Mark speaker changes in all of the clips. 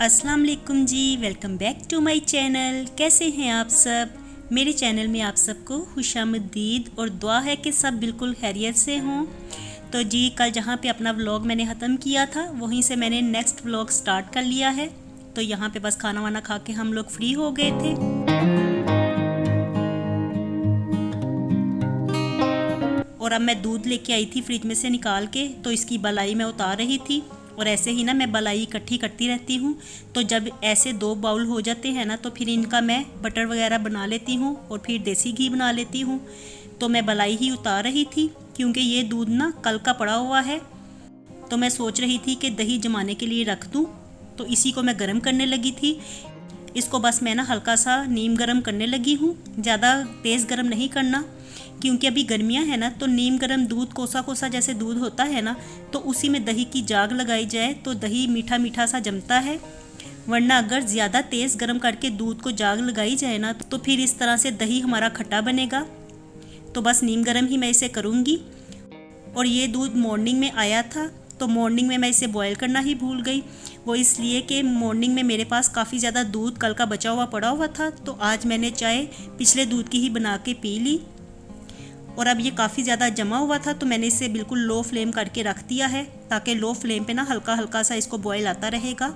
Speaker 1: अस्सलाम वालेकुम जी, welcome back to my channel. कैसे हैं आप सब? मेरे चैनल में आप सबको खुशामदीद और दुआ है कि सब बिल्कुल खैरियत से हों। तो जी कल जहाँ पे अपना व्लॉग मैंने ख़त्म किया था वहीं से मैंने नेक्स्ट व्लॉग स्टार्ट कर लिया है। तो यहाँ पे बस खाना वाना खा के हम लोग फ्री हो गए थे। और अब मैं दूध लेके आई थी फ्रिज में से निकाल के, तो इसकी बलाई मैं उतार रही थी। और ऐसे ही ना मैं बलाई इकट्ठी करती रहती हूँ। तो जब ऐसे 2 बाउल हो जाते हैं ना तो फिर इनका मैं बटर वगैरह बना लेती हूँ और फिर देसी घी बना लेती हूँ। तो मैं बलाई ही उतार रही थी क्योंकि ये दूध ना कल का पड़ा हुआ है। तो मैं सोच रही थी कि दही जमाने के लिए रख दूँ, तो इसी को मैं गर्म करने लगी थी। इसको बस मैं ना हल्का सा नीम गर्म करने लगी हूँ, ज़्यादा तेज़ गर्म नहीं करना क्योंकि अभी गर्मियाँ हैं ना। तो नीम गर्म दूध कोसा कोसा जैसे दूध होता है ना, तो उसी में दही की जाग लगाई जाए तो दही मीठा मीठा सा जमता है। वरना अगर ज़्यादा तेज़ गर्म करके दूध को जाग लगाई जाए ना तो फिर इस तरह से दही हमारा खट्टा बनेगा। तो बस नीम गर्म ही मैं इसे करूँगी। और ये दूध मॉर्निंग में आया था, तो मॉर्निंग में मैं इसे बॉयल करना ही भूल गई। वो इसलिए कि मॉर्निंग में मेरे पास काफ़ी ज़्यादा दूध कल का बचा हुआ पड़ा हुआ था। तो आज मैंने चाय पिछले दूध की ही बना के पी ली। और अब ये काफ़ी ज़्यादा जमा हुआ था तो मैंने इसे बिल्कुल लो फ्लेम करके रख दिया है, ताकि लो फ्लेम पे ना हल्का हल्का सा इसको बॉयल आता रहेगा।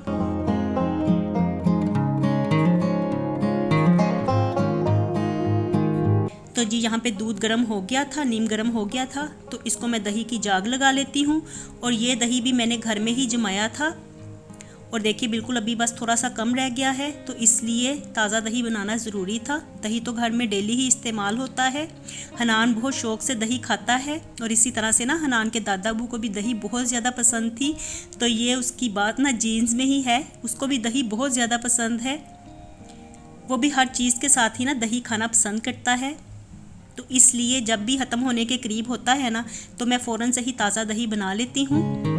Speaker 1: तो जी यहाँ पे दूध गर्म हो गया था, नीम गर्म हो गया था, तो इसको मैं दही की जाग लगा लेती हूँ। और ये दही भी मैंने घर में ही जमाया था। और देखिए बिल्कुल अभी बस थोड़ा सा कम रह गया है, तो इसलिए ताज़ा दही बनाना ज़रूरी था। दही तो घर में डेली ही इस्तेमाल होता है। हनान बहुत शौक़ से दही खाता है और इसी तरह से ना हनान के दादा अबू को भी दही बहुत ज़्यादा पसंद थी। तो ये उसकी बात ना जीन्स में ही है, उसको भी दही बहुत ज़्यादा पसंद है। वो भी हर चीज़ के साथ ही ना दही खाना पसंद करता है। तो इसलिए जब भी ख़त्म होने के करीब होता है ना तो मैं फ़ौरन से ही ताज़ा दही बना लेती हूँ।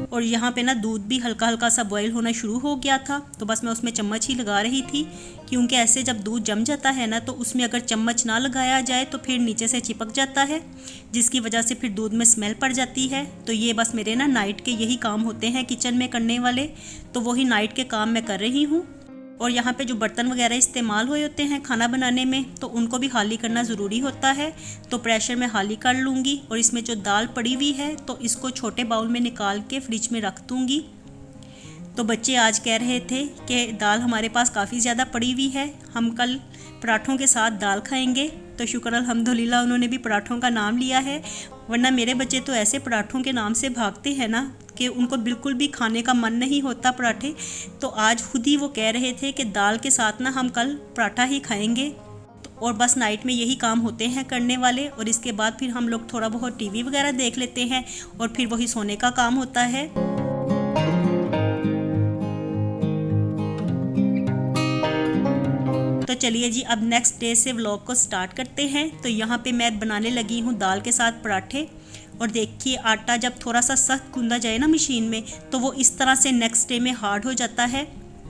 Speaker 1: और यहाँ पे ना दूध भी हल्का हल्का सा बॉयल होना शुरू हो गया था, तो बस मैं उसमें चम्मच ही लगा रही थी क्योंकि ऐसे जब दूध जम जाता है ना तो उसमें अगर चम्मच ना लगाया जाए तो फिर नीचे से चिपक जाता है, जिसकी वजह से फिर दूध में स्मेल पड़ जाती है। तो ये बस मेरे ना नाइट के यही काम होते हैं किचन में करने वाले, तो वही नाइट के काम मैं कर रही हूँ। और यहाँ पे जो बर्तन वगैरह इस्तेमाल हुए होते हैं खाना बनाने में तो उनको भी खाली करना ज़रूरी होता है। तो प्रेशर में खाली कर लूँगी। और इसमें जो दाल पड़ी हुई है तो इसको छोटे बाउल में निकाल के फ्रिज में रख दूँगी। तो बच्चे आज कह रहे थे कि दाल हमारे पास काफ़ी ज़्यादा पड़ी हुई है, हम कल पराठों के साथ दाल खाएंगे। तो शुक्र अल्हम्दुलिल्लाह उन्होंने भी पराठों का नाम लिया है, वरना मेरे बच्चे तो ऐसे पराठों के नाम से भागते हैं ना कि उनको बिल्कुल भी खाने का मन नहीं होता पराठे। तो आज खुद ही वो कह रहे थे कि दाल के साथ ना हम कल पराठा ही खाएंगे। और बस नाइट में यही काम होते हैं करने वाले। और इसके बाद फिर हम लोग थोड़ा बहुत टीवी वगैरह देख लेते हैं और फिर वही सोने का काम होता है। तो चलिए जी अब नेक्स्ट डे से व्लॉग को स्टार्ट करते हैं। तो यहाँ पे मैं बनाने लगी हूँ दाल के साथ पराठे। और देखिए आटा जब थोड़ा सा सख्त गूंदा जाए ना मशीन में तो वो इस तरह से नेक्स्ट डे में हार्ड हो जाता है।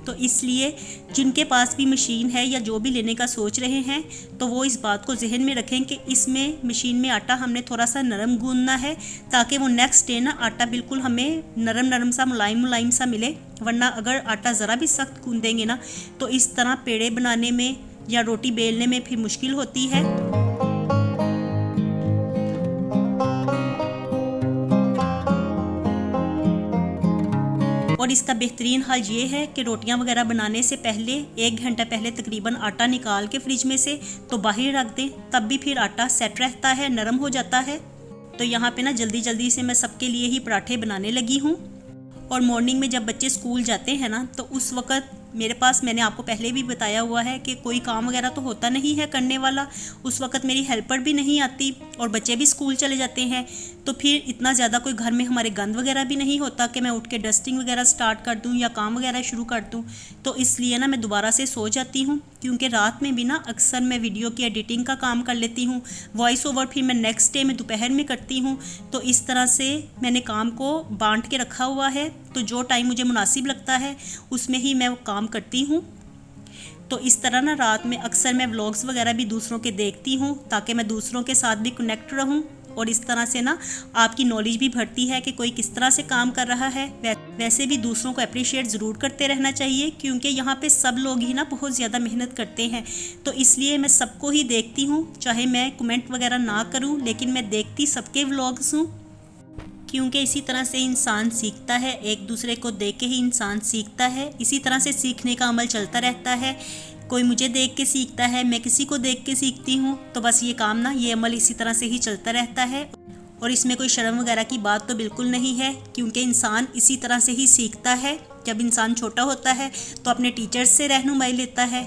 Speaker 1: तो इसलिए जिनके पास भी मशीन है या जो भी लेने का सोच रहे हैं तो वो इस बात को जहन में रखें कि इसमें मशीन में आटा हमने थोड़ा सा नरम गूंदना है, ताकि वो नेक्स्ट डे ना आटा बिल्कुल हमें नरम नरम सा मुलायम मुलायम सा मिले। वरना अगर आटा ज़रा भी सख्त गूंदेंगे ना तो इस तरह पेड़े बनाने में या रोटी बेलने में फिर मुश्किल होती है। और इसका बेहतरीन हाल ये है कि रोटियां वगैरह बनाने से पहले 1 घंटा पहले तकरीबन आटा निकाल के फ्रिज में से तो बाहर रख दें, तब भी फिर आटा सेट रहता है, नरम हो जाता है। तो यहाँ पे ना जल्दी जल्दी से मैं सबके लिए ही पराठे बनाने लगी हूँ। और मॉर्निंग में जब बच्चे स्कूल जाते हैं ना तो उस वक़्त मेरे पास, मैंने आपको पहले भी बताया हुआ है कि कोई काम वगैरह तो होता नहीं है करने वाला। उस वक़्त मेरी हेल्पर भी नहीं आती और बच्चे भी स्कूल चले जाते हैं। तो फिर इतना ज़्यादा कोई घर में हमारे गंद वगैरह भी नहीं होता कि मैं उठ के डस्टिंग वगैरह स्टार्ट कर दूं या काम वगैरह शुरू कर दूं। तो इसलिए ना मैं दोबारा से सो जाती हूं, क्योंकि रात में भी ना अक्सर मैं वीडियो की एडिटिंग का काम कर लेती हूं। वॉइस ओवर फिर मैं नेक्स्ट डे में दोपहर में करती हूं। तो इस तरह से मैंने काम को बांट के रखा हुआ है। तो जो टाइम मुझे मुनासिब लगता है उसमें ही मैं वो काम करती हूँ। तो इस तरह ना रात में अक्सर मैं व्लॉग्स वगैरह भी दूसरों के देखती हूँ ताकि मैं दूसरों के साथ भी कनेक्ट रहूँ और इस तरह से ना आपकी नॉलेज भी बढ़ती है कि कोई किस तरह से काम कर रहा है। वैसे भी दूसरों को अप्रिशिएट ज़रूर करते रहना चाहिए, क्योंकि यहाँ पे सब लोग ही ना बहुत ज़्यादा मेहनत करते हैं। तो इसलिए मैं सबको ही देखती हूँ, चाहे मैं कमेंट वगैरह ना करूँ, लेकिन मैं देखती सबके व्लॉग्स हूँ, क्योंकि इसी तरह से इंसान सीखता है, एक दूसरे को देख के ही इंसान सीखता है। इसी तरह से सीखने का अमल चलता रहता है। कोई मुझे देख के सीखता है, मैं किसी को देख के सीखती हूँ। तो बस ये काम ना, ये अमल इसी तरह से ही चलता रहता है और इसमें कोई शर्म वगैरह की बात तो बिल्कुल नहीं है, क्योंकि इंसान इसी तरह से ही सीखता है। जब इंसान छोटा होता है तो अपने टीचर्स से रहनुमाई लेता है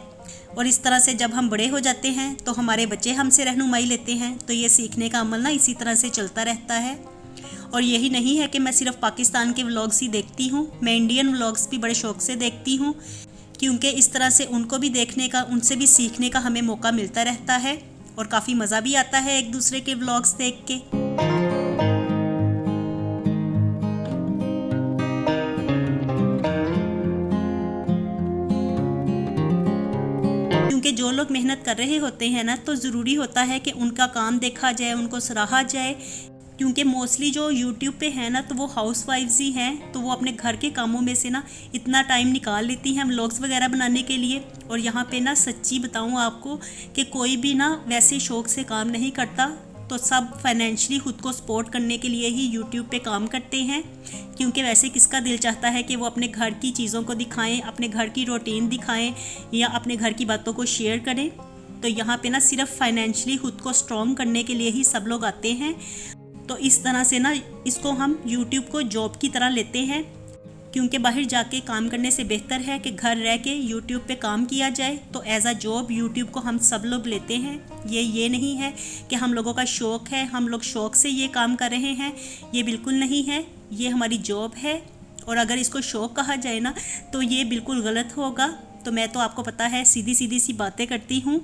Speaker 1: और इस तरह से जब हम बड़े हो जाते हैं तो हमारे बच्चे हमसे रहनुमाई लेते हैं। तो ये सीखने का अमल ना इसी तरह से चलता रहता है। और यही नहीं है कि मैं सिर्फ पाकिस्तान के व्लॉग्स ही देखती हूँ, मैं इंडियन व्लॉग्स भी बड़े शौक़ से देखती हूँ, क्योंकि इस तरह से उनको भी देखने का, उनसे भी सीखने का हमें मौका मिलता रहता है और काफ़ी मज़ा भी आता है एक दूसरे के व्लॉग्स देख के। क्योंकि जो लोग मेहनत कर रहे होते हैं ना, तो ज़रूरी होता है कि उनका काम देखा जाए, उनको सराहा जाए, क्योंकि मोस्टली जो यूट्यूब पे है ना, तो वो हाउस वाइफ्स ही हैं, तो वो अपने घर के कामों में से ना इतना टाइम निकाल लेती हैं व्लॉग्स वगैरह बनाने के लिए। और यहाँ पे ना सच्ची बताऊँ आपको कि कोई भी ना वैसे शौक़ से काम नहीं करता, तो सब फाइनेंशियली ख़ुद को सपोर्ट करने के लिए ही यूट्यूब पे काम करते हैं। क्योंकि वैसे किसका दिल चाहता है कि वो अपने घर की चीज़ों को दिखाएं, अपने घर की रूटीन दिखाएं या अपने घर की बातों को शेयर करें। तो यहाँ पे ना सिर्फ फाइनेंशियली ख़ुद को स्ट्रॉन्ग करने के लिए ही सब लोग आते हैं। तो इस तरह से ना इसको हम यूट्यूब को जॉब की तरह लेते हैं, क्योंकि बाहर जाके काम करने से बेहतर है कि घर रह के यूट्यूब पे काम किया जाए। तो एज अ जॉब यूट्यूब को हम सब लोग लेते हैं। ये नहीं है कि हम लोगों का शौक़ है, हम लोग शौक़ से ये काम कर रहे हैं, ये बिल्कुल नहीं है। ये हमारी जॉब है और अगर इसको शौक़ कहा जाए ना, तो ये बिल्कुल गलत होगा। तो मैं तो आपको पता है सीधी सीधी सी बातें करती हूँ।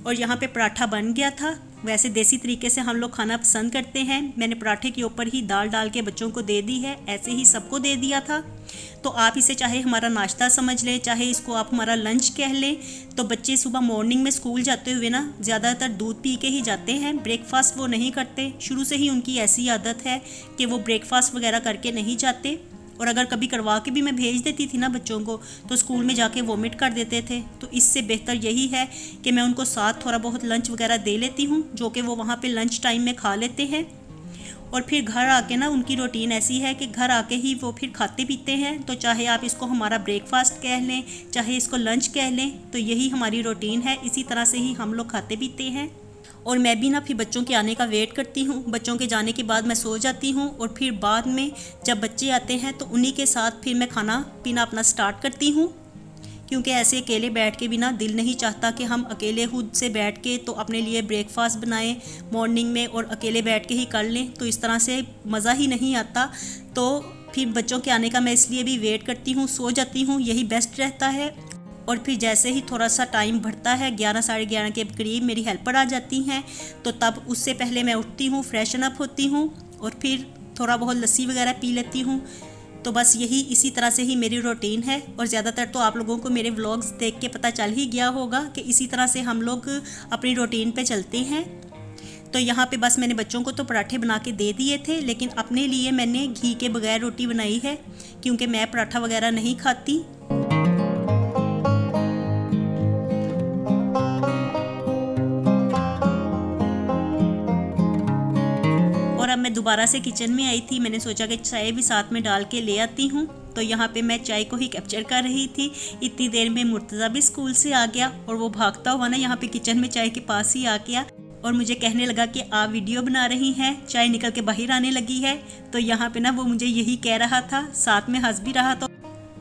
Speaker 1: और यहाँ पे पराठा बन गया था। वैसे देसी तरीके से हम लोग खाना पसंद करते हैं। मैंने पराठे के ऊपर ही दाल डाल के बच्चों को दे दी है, ऐसे ही सबको दे दिया था। तो आप इसे चाहे हमारा नाश्ता समझ लें, चाहे इसको आप हमारा लंच कह लें। तो बच्चे सुबह मॉर्निंग में स्कूल जाते हुए ना ज़्यादातर दूध पी के ही जाते हैं, ब्रेकफास्ट वो नहीं करते। शुरू से ही उनकी ऐसी आदत है कि वो ब्रेकफास्ट वगैरह करके नहीं जाते। और अगर कभी करवा के भी मैं भेज देती थी ना बच्चों को, तो स्कूल में जाके वॉमिट कर देते थे। तो इससे बेहतर यही है कि मैं उनको साथ थोड़ा बहुत लंच वगैरह दे लेती हूँ, जो कि वो वहाँ पे लंच टाइम में खा लेते हैं। और फिर घर आके ना उनकी रूटीन ऐसी है कि घर आके ही वो फिर खाते पीते हैं। तो चाहे आप इसको हमारा ब्रेकफास्ट कह लें, चाहे इसको लंच कह लें, तो यही हमारी रूटीन है। इसी तरह से ही हम लोग खाते पीते हैं। और मैं भी ना फिर बच्चों के आने का वेट करती हूँ। बच्चों के जाने के बाद मैं सो जाती हूँ और फिर बाद में जब बच्चे आते हैं तो उन्हीं के साथ फिर मैं खाना पीना अपना स्टार्ट करती हूँ, क्योंकि ऐसे अकेले बैठ के भी ना दिल नहीं चाहता कि हम अकेले खुद से बैठ के तो अपने लिए ब्रेकफास्ट बनाएं मॉर्निंग में और अकेले बैठ के ही कर लें। तो इस तरह से मज़ा ही नहीं आता। तो फिर बच्चों के आने का मैं इसलिए भी वेट करती हूँ, सो जाती हूँ, यही बेस्ट रहता है। और फिर जैसे ही थोड़ा सा टाइम बढ़ता है, 11 साढ़े 11 के करीब मेरी हेल्पर आ जाती हैं, तो तब उससे पहले मैं उठती हूँ, फ्रेशन अप होती हूँ और फिर थोड़ा बहुत लस्सी वगैरह पी लेती हूँ। तो बस यही इसी तरह से ही मेरी रूटीन है। और ज़्यादातर तो आप लोगों को मेरे व्लॉग्स देख के पता चल ही गया होगा कि इसी तरह से हम लोग अपनी रूटीन पे चलते हैं। तो यहाँ पे बस मैंने बच्चों को तो पराठे बना के दे दिए थे, लेकिन अपने लिए मैंने घी के बगैर रोटी बनाई है, क्योंकि मैं पराठा वगैरह नहीं खाती। और अब मैं दोबारा से किचन में आई थी। मैंने सोचा कि चाय भी साथ में डाल के ले आती हूँ। तो यहाँ पे मैं चाय को ही कैप्चर कर रही थी। इतनी देर में मुर्तज़ा भी स्कूल से आ गया और वो भागता हुआ ना यहाँ पे किचन में चाय के पास ही आ गया और मुझे कहने लगा कि आप वीडियो बना रही हैं, चाय निकल के बाहर आने लगी है। तो यहाँ पे ना वो मुझे यही कह रहा था, साथ में हंस भी रहा। तो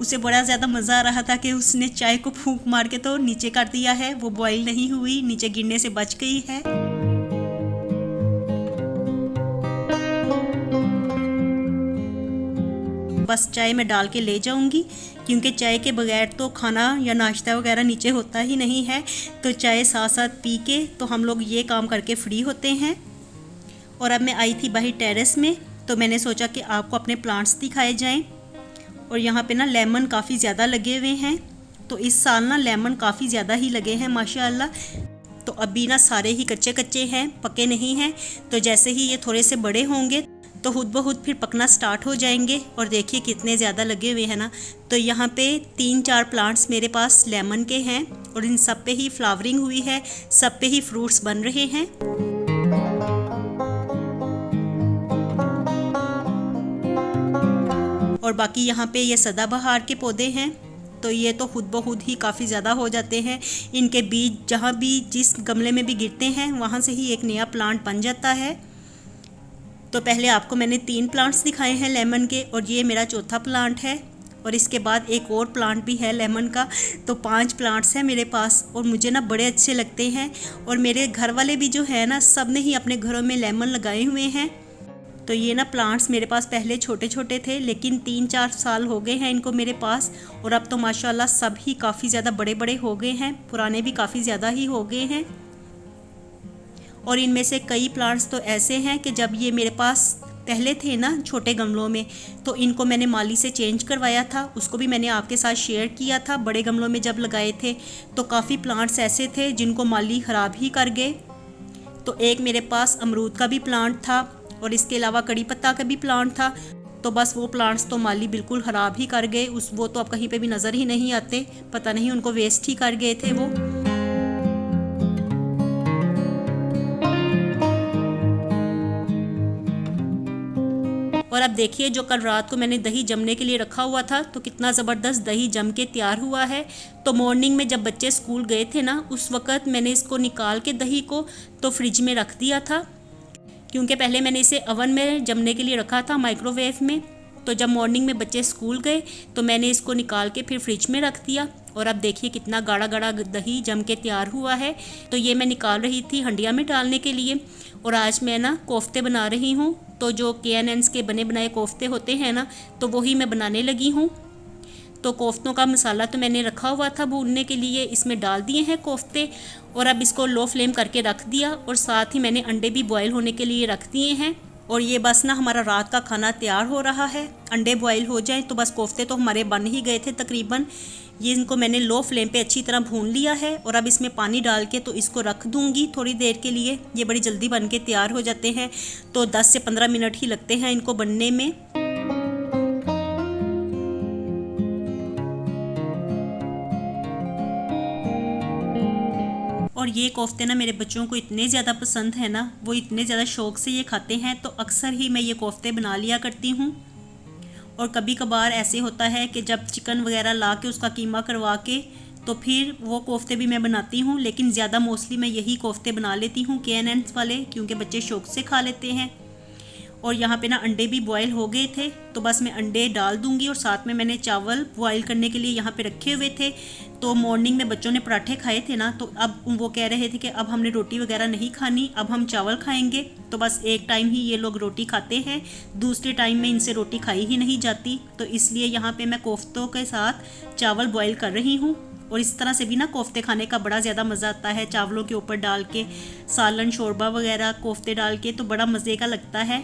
Speaker 1: उसे बड़ा ज़्यादा मज़ा आ रहा था कि उसने चाय को फूंक मार के तो नीचे कर दिया है, वो बॉयल नहीं हुई, नीचे गिरने से बच गई है। बस चाय में डाल के ले जाऊंगी, क्योंकि चाय के बगैर तो खाना या नाश्ता वगैरह नीचे होता ही नहीं है। तो चाय साथ साथ पी के तो हम लोग ये काम करके फ्री होते हैं। और अब मैं आई थी बाहर टेरेस में, तो मैंने सोचा कि आपको अपने प्लांट्स दिखाए जाएं। और यहाँ पे ना लेमन काफ़ी ज़्यादा लगे हुए हैं, तो इस साल ना लेमन काफ़ी ज़्यादा ही लगे हैं माशाल्लाह। तो अभी ना सारे ही कच्चे कच्चे हैं, पके नहीं हैं। तो जैसे ही ये थोड़े से बड़े होंगे तो खुद ब खुद फिर पकना स्टार्ट हो जाएंगे। और देखिए कितने ज़्यादा लगे हुए हैं ना। तो यहाँ पे 3-4 प्लांट्स मेरे पास लेमन के हैं और इन सब पे ही फ्लावरिंग हुई है, सब पे ही फ्रूट्स बन रहे हैं। और बाकी यहाँ पे ये सदाबहार के पौधे हैं, तो ये तो खुद ब खुद ही काफ़ी ज़्यादा हो जाते हैं। इनके बीज जहाँ भी जिस गमले में भी गिरते हैं वहाँ से ही एक नया प्लांट बन जाता है। तो पहले आपको मैंने 3 प्लांट्स दिखाए हैं लेमन के, और ये मेरा चौथा प्लांट है। और इसके बाद एक और प्लांट भी है लेमन का। तो 5 प्लांट्स हैं मेरे पास, और मुझे ना बड़े अच्छे लगते हैं। और मेरे घर वाले भी जो है ना, सब ने ही अपने घरों में लेमन लगाए हुए हैं। तो ये ना प्लांट्स मेरे पास पहले छोटे छोटे थे, लेकिन 3-4 साल हो गए हैं इनको मेरे पास, और अब तो माशाल्लाह सब ही काफ़ी ज़्यादा बड़े बड़े हो गए हैं, पुराने भी काफ़ी ज़्यादा ही हो गए हैं। और इनमें से कई प्लांट्स तो ऐसे हैं कि जब ये मेरे पास पहले थे ना छोटे गमलों में, तो इनको मैंने माली से चेंज करवाया था, उसको भी मैंने आपके साथ शेयर किया था। बड़े गमलों में जब लगाए थे तो काफ़ी प्लांट्स ऐसे थे जिनको माली ख़राब ही कर गए। तो एक मेरे पास अमरूद का भी प्लांट था, और इसके अलावा कड़ी पत्ता का भी प्लांट था। तो बस वो प्लांट्स तो माली बिल्कुल ख़राब ही कर गए। वो तो अब कहीं पे भी नज़र ही नहीं आते, पता नहीं उनको वेस्ट ही कर गए थे वो। और अब देखिए, जो कल रात को मैंने दही जमने के लिए रखा हुआ था, तो कितना ज़बरदस्त दही जम के तैयार हुआ है। तो मॉर्निंग में जब बच्चे स्कूल गए थे ना, उस वक़्त मैंने इसको निकाल के दही को तो फ्रिज में रख दिया था, क्योंकि पहले मैंने इसे ओवन में जमने के लिए रखा था, माइक्रोवेव में। तो जब मॉर्निंग में बच्चे स्कूल गए तो मैंने इसको निकाल के फिर फ्रिज में रख दिया। और अब देखिए कितना गाढ़ा गाढ़ा दही जम के तैयार हुआ है। तो ये मैं निकाल रही थी हंडिया में डालने के लिए। और आज मैं ना कोफ्ते बना रही हूँ। तो जो KNN's के बने बनाए कोफ्ते होते हैं ना, तो वही मैं बनाने लगी हूँ। तो कोफ्तों का मसाला तो मैंने रखा हुआ था भूनने के लिए, इसमें डाल दिए हैं कोफ्ते। और अब इसको लो फ्लेम करके रख दिया, और साथ ही मैंने अंडे भी बॉयल होने के लिए रख दिए हैं। और ये बस ना हमारा रात का खाना तैयार हो रहा है। अंडे बॉयल हो जाए तो बस कोफ्ते तो हमारे बन ही गए थे तकरीबन। ये इनको मैंने लो फ्लेम पे अच्छी तरह भून लिया है, और अब इसमें पानी डाल के तो इसको रख दूंगी थोड़ी देर के लिए। ये बड़ी जल्दी बन के तैयार हो जाते हैं, तो 10 से 15 मिनट ही लगते हैं इनको बनने में। और ये कोफ्ते ना मेरे बच्चों को इतने ज़्यादा पसंद है ना, वो इतने ज़्यादा शौक़ से ये खाते हैं। तो अक्सर ही मैं ये कोफ्ते बना लिया करती हूँ। और कभी कभार ऐसे होता है कि जब चिकन वगैरह ला के उसका कीमा करवा के, तो फिर वो कोफ्ते भी मैं बनाती हूँ। लेकिन ज़्यादा मोस्टली मैं यही कोफ्ते बना लेती हूँ KNN's वाले, क्योंकि बच्चे शौक़ से खा लेते हैं। और यहाँ पे ना अंडे भी बॉयल हो गए थे, तो बस मैं अंडे डाल दूंगी। और साथ में मैंने चावल बॉयल करने के लिए यहाँ पे रखे हुए थे। तो मॉर्निंग में बच्चों ने पराठे खाए थे ना, तो अब वो कह रहे थे कि अब हमने रोटी वगैरह नहीं खानी, अब हम चावल खाएंगे। तो बस एक टाइम ही ये लोग रोटी खाते हैं, दूसरे टाइम में इनसे रोटी खाई ही नहीं जाती। तो इसलिए यहाँ पे मैं कोफ्तों के साथ चावल बॉयल कर रही हूँ। और इस तरह से भी ना कोफ्ते खाने का बड़ा ज़्यादा मज़ा आता है, चावलों के ऊपर डाल के सालन शोरबा वगैरह कोफ्ते डाल के, तो बड़ा मज़े का लगता है।